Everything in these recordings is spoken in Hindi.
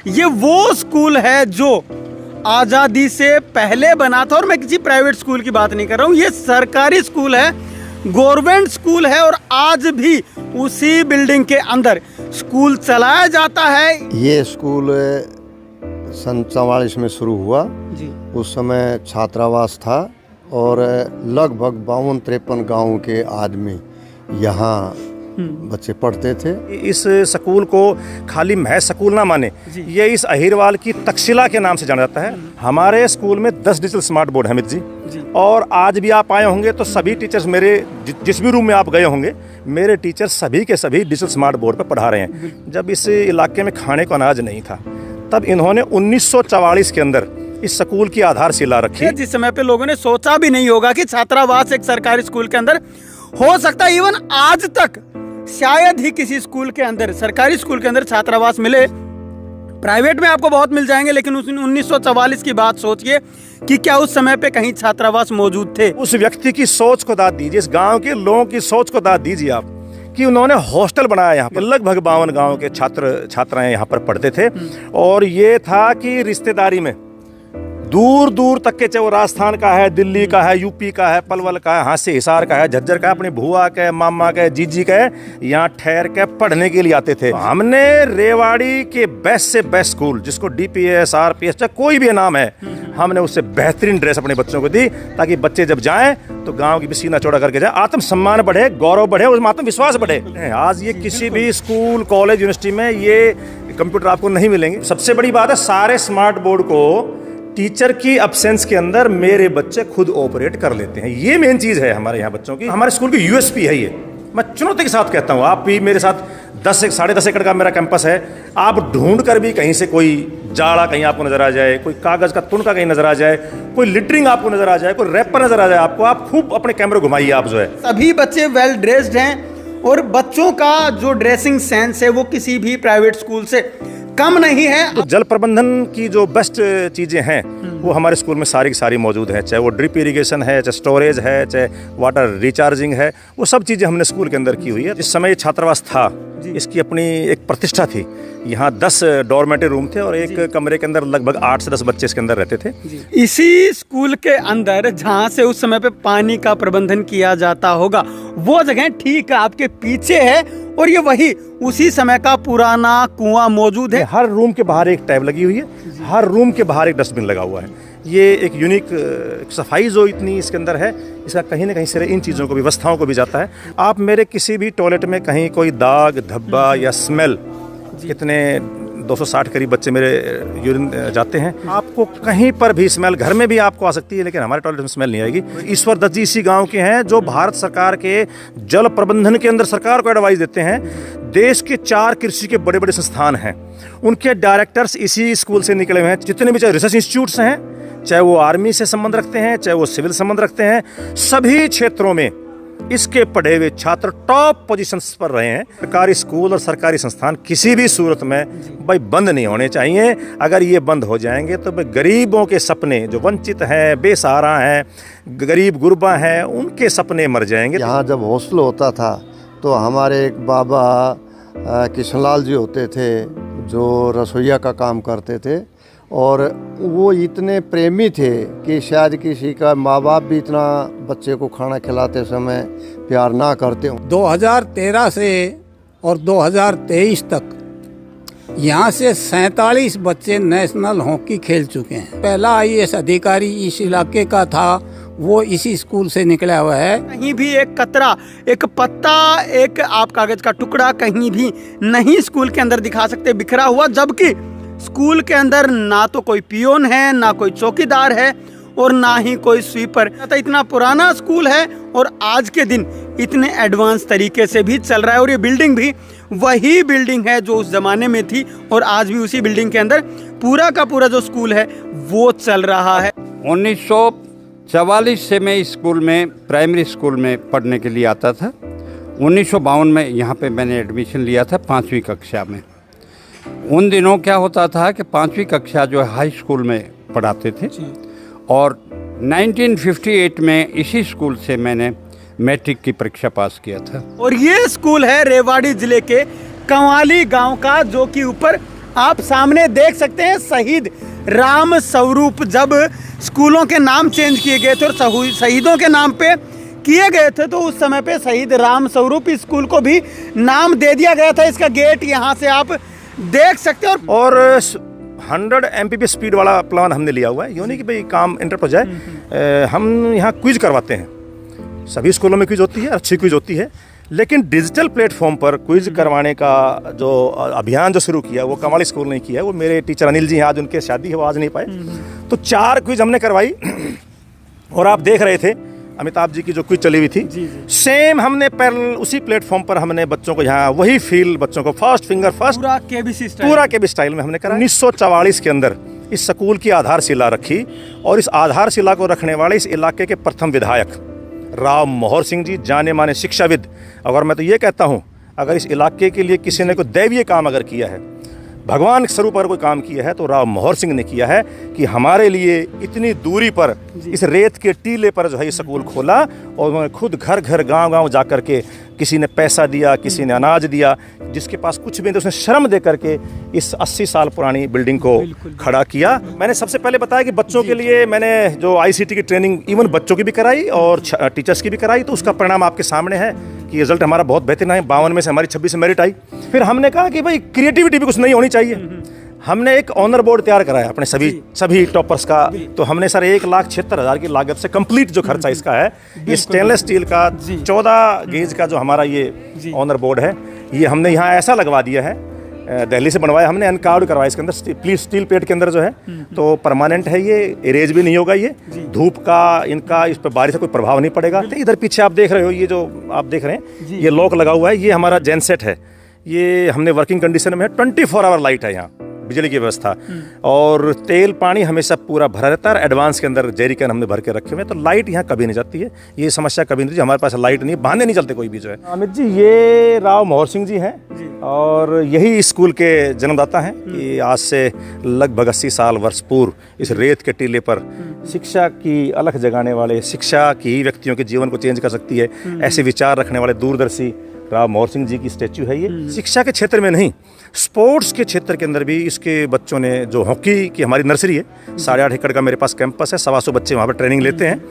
ये वो स्कूल है जो आज़ादी से पहले बना था, और मैं किसी प्राइवेट स्कूल की बात नहीं कर रहा हूँ, ये सरकारी स्कूल है, गवर्नमेंट स्कूल है, और आज भी उसी बिल्डिंग के अंदर स्कूल चलाया जाता है। ये स्कूल सन 44 में शुरू हुआ जी। उस समय छात्रावास था और लगभग 52-53 गाँव के आदमी यहाँ बच्चे पढ़ते थे। इस स्कूल को खाली महज स्कूल ना माने, ये इस अहिरवाल की तक्षशिला के नाम से जाना जाता है। हमारे स्कूल में 10 डिजिटल स्मार्ट बोर्ड है मित्र जी, और आज भी आप आए होंगे तो सभी टीचर्स मेरे जिस भी रूम में आप गए होंगे, मेरे टीचर सभी के सभी डिजिटल स्मार्ट बोर्ड पर पढ़ा रहे हैं। जब इस इलाके में खाने को अनाज नहीं था, तब इन्होंने 1944 के अंदर इस स्कूल की आधारशिला रखी, जिस समय पे लोगों ने सोचा भी नहीं होगा कि छात्रावास एक सरकारी स्कूल के अंदर हो सकता है। इवन आज तक शायद ही किसी स्कूल के अंदर, सरकारी स्कूल के अंदर छात्रावास मिले। प्राइवेट में आपको बहुत मिल जाएंगे, लेकिन 1944 की बात सोचिए कि क्या उस समय पे कहीं छात्रावास मौजूद थे। उस व्यक्ति की सोच को दाद दीजिए, इस गांव के लोगों की सोच को दाद दीजिए आप, कि उन्होंने हॉस्टल बनाया यहाँ पर। लगभग 52 गांव के छात्र छात्राएं यहाँ पर पढ़ते थे, और ये था कि रिश्तेदारी में दूर दूर तक के, चाहे वो राजस्थान का है, दिल्ली का है, यूपी का है, पलवल का है, हांसी हिसार का है, झज्जर का है, अपनी भुआ के, मामा के, जीजी के, यहाँ ठहर के पढ़ने के लिए आते थे। हमने रेवाड़ी के बेस्ट से बेस्ट स्कूल, जिसको DPS RPS चाहे कोई भी नाम है, हमने उससे बेहतरीन ड्रेस अपने बच्चों को दी, ताकि बच्चे जब जाएं तो गांव की भी सीना चौड़ा करके जाए, आत्मसम्मान बढ़े, गौरव बढ़े, उसमें आत्मविश्वास बढ़े। आज ये किसी भी स्कूल, कॉलेज, यूनिवर्सिटी में ये कंप्यूटर आपको नहीं मिलेंगे। सबसे बड़ी बात है, सारे स्मार्ट बोर्ड को टीचर की अब्सेंस के अंदर मेरे बच्चे खुद ऑपरेट कर लेते हैं। ये मेन चीज़ है हमारे यहाँ बच्चों की, हमारे स्कूल की USP है। ये मैं चुनौती के साथ कहता हूँ, आप भी मेरे साथ 10-10.5 एकड़ का मेरा कैंपस है, आप ढूंढ कर भी कहीं से कोई जाड़ा कहीं आपको नजर आ जाए, कोई कागज़ का तुनका कहीं नजर आ जाए, कोई लिटरिंग आपको नजर आ जाए, कोई रैपर नजर आ जाए आपको, आप खूब अपने कैमरे घुमाइए आप जो है। सभी बच्चे वेल ड्रेस्ड हैं, और बच्चों का जो ड्रेसिंग सेंस है वो किसी भी प्राइवेट स्कूल से कम नहीं है। तो जल प्रबंधन की जो बेस्ट चीज़ें हैं वो हमारे स्कूल में सारी की सारी मौजूद है, चाहे वो ड्रिप इरिगेशन है, चाहे स्टोरेज है, चाहे वाटर रिचार्जिंग है, वो सब चीज़ें हमने स्कूल के अंदर की हुई है। जिस समय ये छात्रावास था, इसकी अपनी एक प्रतिष्ठा थी। यहाँ 10 डॉर्मेटरी रूम थे, और एक कमरे के अंदर लगभग 8 से 10 बच्चे इसके अंदर रहते थे। इसी स्कूल के अंदर जहाँ से उस समय पे पानी का प्रबंधन किया जाता होगा, वो जगह ठीक आपके पीछे है, और ये वही उसी समय का पुराना कुआं मौजूद है। हर रूम के बाहर एक टैब लगी हुई है, हर रूम के बाहर एक डस्टबिन लगा हुआ है। ये एक यूनिक सफाई जो इतनी इसके अंदर है, इसका कहीं ना कहीं से इन चीज़ों को, व्यवस्थाओं को भी जाता है। आप मेरे किसी भी टॉयलेट में कहीं कोई दाग, धब्बा या स्मेल, कितने 260 करीब बच्चे मेरे यूरिन जाते हैं, आपको कहीं पर भी स्मेल, घर में भी आपको आ सकती है, लेकिन हमारे टॉयलेट में स्मेल नहीं आएगी। ईश्वर दत्त जी इसी गांव के हैं, जो भारत सरकार के जल प्रबंधन के अंदर सरकार को एडवाइस देते हैं। देश के 4 कृषि के बड़े बड़े संस्थान हैं, उनके डायरेक्टर्स इसी स्कूल से निकले हुए हैं। जितने भी चाहे रिसर्च इंस्टीट्यूट्स हैं, चाहे वो आर्मी से संबंध रखते हैं, चाहे वो सिविल संबंध रखते हैं, सभी क्षेत्रों में इसके पढ़े हुए छात्र टॉप पोजीशंस पर रहे हैं। सरकारी स्कूल और सरकारी संस्थान किसी भी सूरत में भाई बंद नहीं होने चाहिए। अगर ये बंद हो जाएंगे तो भाई गरीबों के सपने, जो वंचित हैं, बेसहारा हैं, गरीब गुरबा हैं, उनके सपने मर जाएंगे। यहाँ जब हॉस्टल होता था तो हमारे एक बाबा किशनलाल जी होते थे, जो रसोइया का काम करते थे, और वो इतने प्रेमी थे कि शायद किसी का माँ बाप भी इतना बच्चे को खाना खिलाते समय प्यार ना करते हो। 2013 से और 2023 तक यहाँ से 47 बच्चे नेशनल हॉकी खेल चुके हैं। पहला IAS अधिकारी इस इलाके का था, वो इसी स्कूल से निकला हुआ है। कहीं भी एक कतरा, एक पत्ता, एक आप कागज का टुकड़ा कहीं भी नहीं स्कूल के अंदर दिखा सकते बिखरा हुआ, जबकि स्कूल के अंदर ना तो कोई पियोन है, ना कोई चौकीदार है, और ना ही कोई स्वीपर। इतना पुराना स्कूल है और आज के दिन इतने एडवांस तरीके से भी चल रहा है, और ये बिल्डिंग भी वही बिल्डिंग है जो उस जमाने में थी, और आज भी उसी बिल्डिंग के अंदर पूरा का पूरा जो स्कूल है वो चल रहा है। 1944 से मैं इस स्कूल में, प्राइमरी स्कूल में पढ़ने के लिए आता था। 1952 में यहाँ पे मैंने एडमिशन लिया था 5वीं कक्षा में। उन दिनों क्या होता था कि 5वीं कक्षा जो हाई स्कूल में पढ़ाते थे, और 1958 में इसी स्कूल से मैंने मैट्रिक की परीक्षा पास किया था। और ये स्कूल है रेवाड़ी जिले के कंवाली गांव का, जो कि ऊपर आप सामने देख सकते हैं शहीद राम स्वरूप जब स्कूलों के नाम चेंज किए गए थे और शहीदों के नाम पे किए गए थे तो उस समय पे शहीद राम स्वरूप स्कूल को भी नाम दे दिया गया था। इसका गेट यहाँ से आप देख सकते हैं। और 100 MPP स्पीड वाला प्लान हमने लिया हुआ है, यूँ नहीं कि भाई काम इंटरप्ट हो जाए। हम यहाँ क्विज करवाते हैं, सभी स्कूलों में क्विज होती है, अच्छी क्विज होती है, लेकिन डिजिटल प्लेटफॉर्म पर क्विज करवाने का जो अभियान जो शुरू किया वो कमाल स्कूल ने किया है। वो मेरे टीचर अनिल जी हैं, आज उनके शादी है, वो आज नहीं पाए, तो 4 क्विज हमने करवाई। और आप देख रहे थे अमिताभ जी की जो क्विज चली हुई थी, सेम हमने पैरेलल उसी प्लेटफॉर्म पर हमने बच्चों को यहाँ वही फील, बच्चों को फर्स्ट फिंगर फर्स्ट पूरा केबी स्टाइल में हमने करा। 1944 के अंदर इस स्कूल की आधारशिला रखी और इस आधारशिला को रखने वाले इस इलाके के प्रथम विधायक राव मोहर सिंह जी, जाने माने शिक्षाविद। अगर मैं तो ये कहता हूँ, अगर इस इलाके के लिए किसी ने कोई दैवीय काम अगर किया है, भगवान के स्वरूप अगर कोई काम किया है, तो राव मोहर सिंह ने किया है कि हमारे लिए इतनी दूरी पर इस रेत के टीले पर जो है ये स्कूल खोला। और उन्होंने खुद घर घर गांव-गांव जा कर के, किसी ने पैसा दिया, किसी ने अनाज दिया, जिसके पास कुछ भी नहीं उसने श्रम दे करके इस 80 साल पुरानी बिल्डिंग को खड़ा किया। मैंने सबसे पहले बताया कि बच्चों के लिए मैंने जो ICT की ट्रेनिंग इवन बच्चों की भी कराई और टीचर्स की भी कराई, तो उसका परिणाम आपके सामने है कि रिजल्ट हमारा बहुत बेहतरीन है। 52 में से हमारी 26 से मेरिट आई। फिर हमने कहा कि भाई क्रिएटिविटी भी कुछ नहीं होनी चाहिए। हमने एक ऑनर बोर्ड तैयार कराया अपने सभी टॉपर्स का। तो हमने सर 1,76,000 की लागत से कंप्लीट जो खर्चा इसका है, ये स्टेनलेस स्टील का 14 गेज का जो हमारा ये ऑनर बोर्ड है, ये हमने यहाँ ऐसा लगवा दिया है, दिल्ली से बनवाया हमने, अनकार्ड करवाया इसके अंदर स्टील प्लेट के अंदर जो है, तो परमानेंट है, ये इरेज भी नहीं होगा, ये धूप का इनका इस पर बारिश का कोई प्रभाव नहीं पड़ेगा। इधर पीछे आप देख रहे हो, ये जो आप देख रहे हैं ये लॉक लगा हुआ है, ये हमारा जेनसेट है, ये हमने वर्किंग कंडीशन में है। 24 आवर लाइट है यहाँ, बिजली की व्यवस्था, और तेल पानी हमेशा पूरा भरा रहता है। एडवांस के अंदर जेरी कैन हमने भर के रखे हुए हैं, तो लाइट यहाँ कभी नहीं जाती है, ये समस्या कभी नहीं। हमारे पास लाइट नहीं, बहाने नहीं चलते कोई भी जो है। अमित जी, ये राव मोहर सिंह जी हैं और यही स्कूल के जन्मदाता हैं कि आज से लगभग 80 साल वर्ष पूर्व इस रेत के टीले पर शिक्षा की अलख जगाने वाले, शिक्षा की व्यक्तियों के जीवन को चेंज कर सकती है, ऐसे विचार रखने वाले दूरदर्शी राव मोहर सिंह जी की स्टैच्यू है। ये शिक्षा के क्षेत्र में नहीं, स्पोर्ट्स के क्षेत्र के अंदर भी इसके बच्चों ने, जो हॉकी की हमारी नर्सरी है, 8.5 एकड़ का मेरे पास कैंपस है, 125 बच्चे वहाँ पर ट्रेनिंग लेते हैं।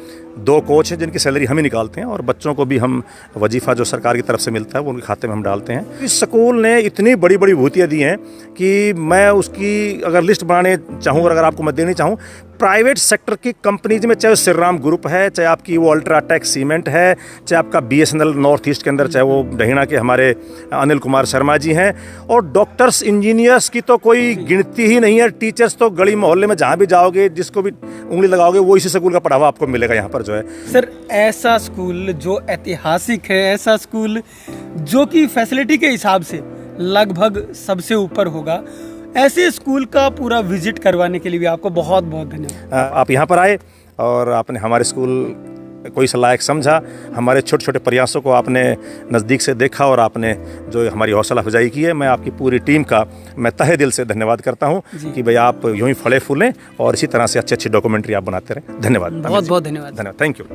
2 कोच हैं जिनकी सैलरी हम ही निकालते हैं, और बच्चों को भी हम वजीफ़ा जो सरकार की तरफ से मिलता है वो उनके खाते में हम डालते हैं। इस स्कूल ने इतनी बड़ी बड़ी विभूतियाँ दी हैं कि मैं उसकी अगर लिस्ट बनाने चाहूँ और अगर आपको मैं देनी चाहूँ, प्राइवेट सेक्टर की कंपनीज में, चाहे श्री राम ग्रुप है, चाहे आपकी वो अल्ट्राटेक सीमेंट है, चाहे आपका BSNL नॉर्थ ईस्ट के अंदर, चाहे वो डहीना के हमारे अनिल कुमार शर्मा जी हैं, और डॉक्टर्स इंजीनियर्स की तो कोई गिनती ही नहीं है। टीचर्स तो गली मोहल्ले में जहाँ भी जाओगे, जिसको भी उंगली लगाओगे, वो इसी स्कूल का पढ़ावा आपको मिलेगा यहाँ पर जो है। सर, ऐसा स्कूल जो ऐतिहासिक है, ऐसा स्कूल जो कि फैसिलिटी के हिसाब से लगभग सबसे ऊपर होगा, ऐसे स्कूल का पूरा विजिट करवाने के लिए भी आपको बहुत बहुत धन्यवाद। आप यहाँ पर आए और आपने हमारे स्कूल को इस लायक समझा, हमारे छोटे छोटे प्रयासों को आपने नज़दीक से देखा और आपने जो हमारी हौसला अफजाई की है, मैं आपकी पूरी टीम का मैं तहे दिल से धन्यवाद करता हूँ कि भाई आप यूँ ही फले फूलें और इसी तरह से अच्छी अच्छी डॉक्यूमेंट्री आप बनाते रहें। धन्यवाद, बहुत बहुत धन्यवाद। धन्यवाद, थैंक यू।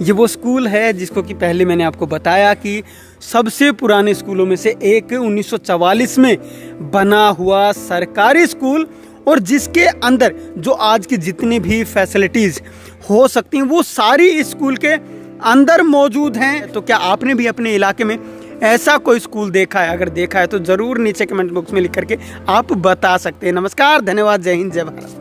ये वो स्कूल है जिसको कि पहले मैंने आपको बताया कि सबसे पुराने स्कूलों में से एक 1944 में बना हुआ सरकारी स्कूल, और जिसके अंदर जो आज की जितनी भी फैसिलिटीज़ हो सकती हैं वो सारी इस स्कूल के अंदर मौजूद हैं। तो क्या आपने भी अपने इलाके में ऐसा कोई स्कूल देखा है? अगर देखा है तो ज़रूर नीचे कमेंट बॉक्स में लिख करके आप बता सकते हैं। नमस्कार, धन्यवाद, जय हिंद, जय भारत।